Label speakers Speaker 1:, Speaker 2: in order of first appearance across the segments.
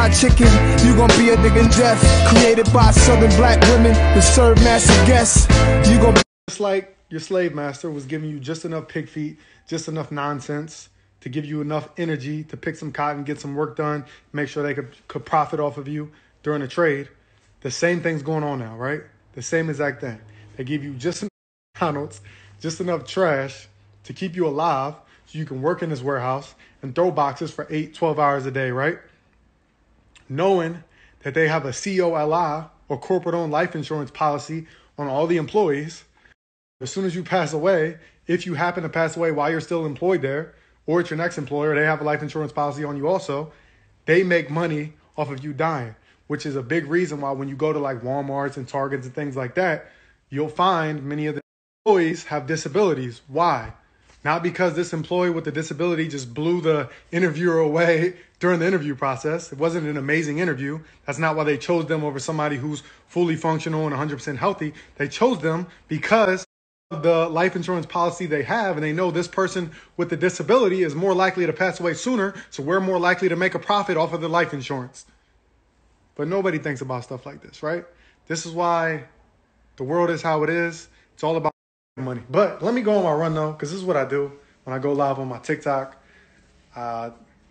Speaker 1: fried chicken. You gon' be a nigga deaf. Created by southern black women to serve massive guests. You gon' be
Speaker 2: just like your slave master was giving you just enough pig feet, just enough nonsense to give you enough energy to pick some cotton, get some work done, make sure they could profit off of you during a trade. The same thing's going on now, right? The same exact thing. They give you just enough McDonald's, just enough trash to keep you alive so you can work in this warehouse and throw boxes for 8, 12 hours a day, right? Knowing that they have a COLI or corporate-owned life insurance policy on all the employees. As soon as you pass away, if you happen to pass away while you're still employed there, or it's your next employer, they have a life insurance policy on you also, they make money off of you dying, which is a big reason why when you go to like Walmarts and Targets and things like that, you'll find many of the employees have disabilities. Why? Not because this employee with the disability just blew the interviewer away during the interview process. It wasn't an amazing interview. That's not why they chose them over somebody who's fully functional and 100% healthy. They chose them because of the life insurance policy they have, and they know this person with the disability is more likely to pass away sooner, so we're more likely to make a profit off of the life insurance. But nobody thinks about stuff like this, right? This is why the world is how it is. It's all about money. But let me go on my run, though, because this is what I do when I go live on my TikTok.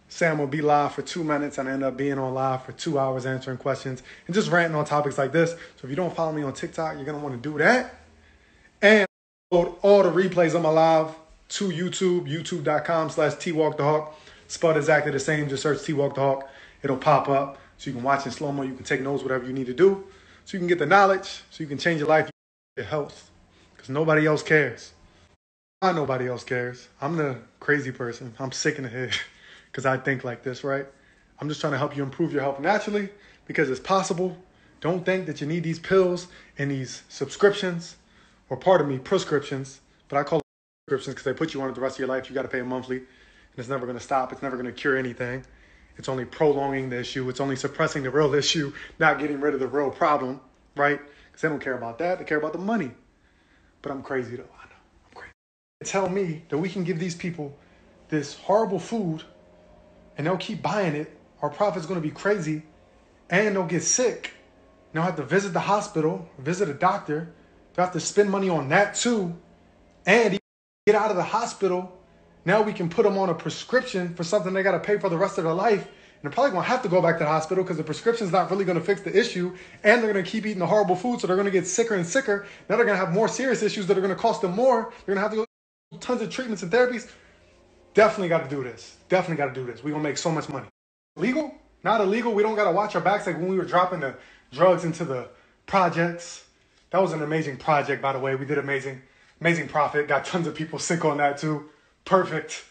Speaker 2: Sam will be live for 2 minutes, and I end up being on live for 2 hours answering questions and just ranting on topics like this. So if you don't follow me on TikTok, you're going to want to do that. And upload all the replays of my live to YouTube, youtube.com/TWalkTheHawk. Spelled exactly the same. Just search TWalkTheHawk. It'll pop up. So you can watch in slow-mo. You can take notes, whatever you need to do. So you can get the knowledge. So you can change your life, your health. Because nobody else cares. Why nobody else cares? I'm the crazy person. I'm sick in the head because I think like this, right? I'm just trying to help you improve your health naturally because it's possible. Don't think that you need these pills and these subscriptions, or pardon me, prescriptions. But I call them prescriptions because they put you on it the rest of your life. You got to pay them monthly. And it's never going to stop. It's never going to cure anything. It's only prolonging the issue. It's only suppressing the real issue, not getting rid of the real problem, right? Because they don't care about that. They care about the money. But I'm crazy, though. I know. I'm crazy. They tell me that we can give these people this horrible food and they'll keep buying it. Our profit's going to be crazy and they'll get sick. They'll have to visit the hospital, visit a doctor. They'll have to spend money on that too. And get out of the hospital. Now we can put them on a prescription for something they got to pay for the rest of their life. And they're probably going to have to go back to the hospital because the prescription's not really going to fix the issue. And they're going to keep eating the horrible food, so they're going to get sicker and sicker. Now they're going to have more serious issues that are going to cost them more. They're going to have to go through tons of treatments and therapies. Definitely got to do this. Definitely got to do this. We're going to make so much money. Legal? Not illegal. We don't got to watch our backs like when we were dropping the drugs into the projects. That was an amazing project, by the way. We did amazing profit. Got tons of people sick on that too. Perfect.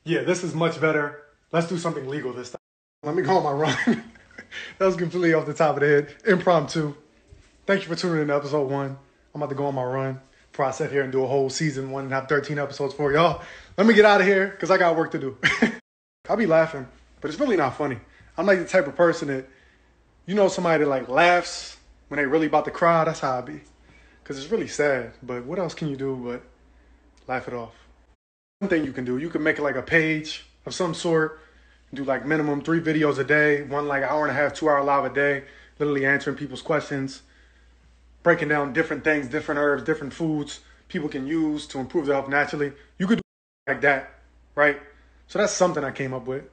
Speaker 2: Yeah, this is much better. Let's do something legal this time. Let me go on my run. That was completely off the top of the head. Impromptu. Thank you for tuning in to episode 1. I'm about to go on my run before I sit here and do a whole season 1 and have 13 episodes for y'all. Let me get out of here because I got work to do. I'll be laughing, but it's really not funny. I'm like the type of person that, somebody that like laughs when they really about to cry. That's how I be. Because it's really sad. But what else can you do but laugh it off? One thing you can do, you can make it like a page of some sort, do like minimum 3 videos a day, one like hour and a half, 2 hour live a day, literally answering people's questions, breaking down different things, different herbs, different foods people can use to improve their health naturally. You could do like that, right? So that's something I came up with.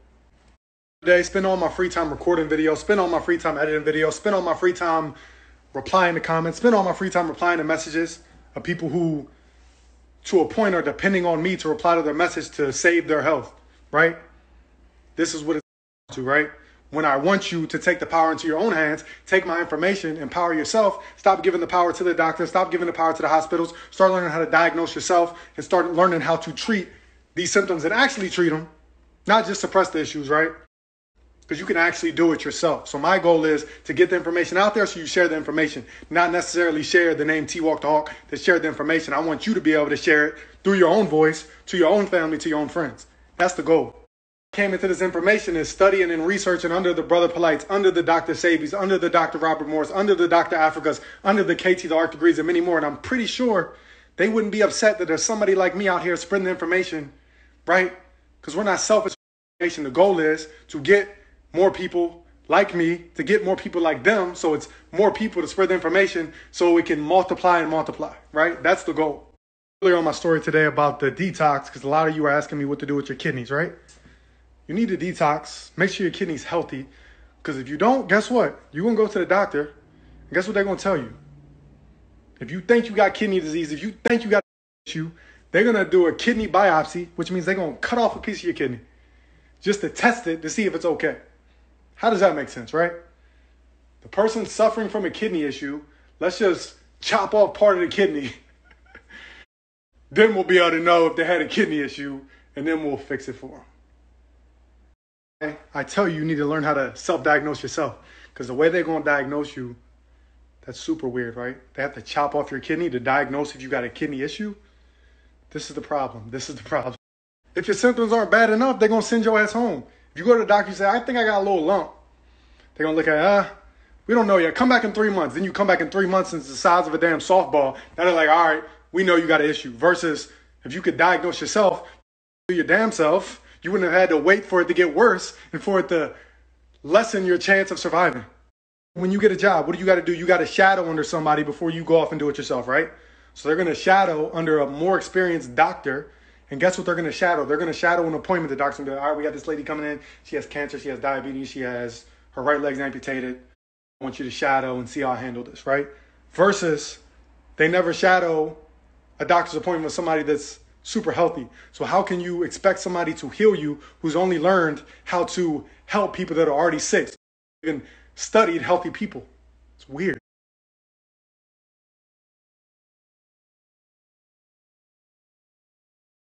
Speaker 2: Today, spend all my free time recording videos, spend all my free time editing videos, spend all my free time replying to comments, spend all my free time replying to messages of people who, to a point, are depending on me to reply to their message to save their health, right? This is what it's to, right? When I want you to take the power into your own hands, take my information, empower yourself, stop giving the power to the doctor, stop giving the power to the hospitals, start learning how to diagnose yourself, and start learning how to treat these symptoms and actually treat them, not just suppress the issues, right? Because you can actually do it yourself. So my goal is to get the information out there so you share the information, not necessarily share the name T-Walk the Hawk that shared the information. I want you to be able to share it through your own voice, to your own family, to your own friends. That's the goal. Came into this information is studying and researching under the Brother Polites, under the Dr. Sabies, under the Dr. Robert Morris, under the Dr. Africas, under the KT, the Art Degrees, and many more. And I'm pretty sure they wouldn't be upset that there's somebody like me out here spreading the information, right? Because we're not selfish. The goal is to get more people like me to get more people like them, so it's more people to spread the information so it can multiply and multiply, right? That's the goal. Earlier on my story today about the detox, because a lot of you are asking me what to do with your kidneys, right? You need to detox, make sure your kidney's healthy, because if you don't, guess what? You're going to go to the doctor, and guess what they're going to tell you? If you think you got kidney disease, if you think you got an issue, they're going to do a kidney biopsy, which means they're going to cut off a piece of your kidney just to test it to see if it's okay. How does that make sense, right? The person suffering from a kidney issue, let's just chop off part of the kidney. Then we'll be able to know if they had a kidney issue, and then we'll fix it for them. I tell you, you need to learn how to self-diagnose yourself, because the way they're going to diagnose you, that's super weird, right? They have to chop off your kidney to diagnose if you got a kidney issue. This is the problem. This is the problem. If your symptoms aren't bad enough, they're going to send your ass home. If you go to the doctor, you say, I think I got a little lump. They're going to look at, we don't know yet. Come back in 3 months. Then you come back in 3 months and it's the size of a damn softball. Now they're like, all right, we know you got an issue. Versus if you could diagnose yourself, do your damn self, you wouldn't have had to wait for it to get worse and for it to lessen your chance of surviving. When you get a job, what do? You got to shadow under somebody before you go off and do it yourself, right? So they're going to shadow under a more experienced doctor. And guess what they're going to shadow? They're going to shadow an appointment. The doctor's going to be like, all right, we got this lady coming in. She has cancer. She has diabetes. She has her right leg's amputated. I want you to shadow and see how I handle this, right? Versus they never shadow a doctor's appointment with somebody that's super healthy. So how can you expect somebody to heal you who's only learned how to help people that are already sick? Even studied healthy people. It's weird.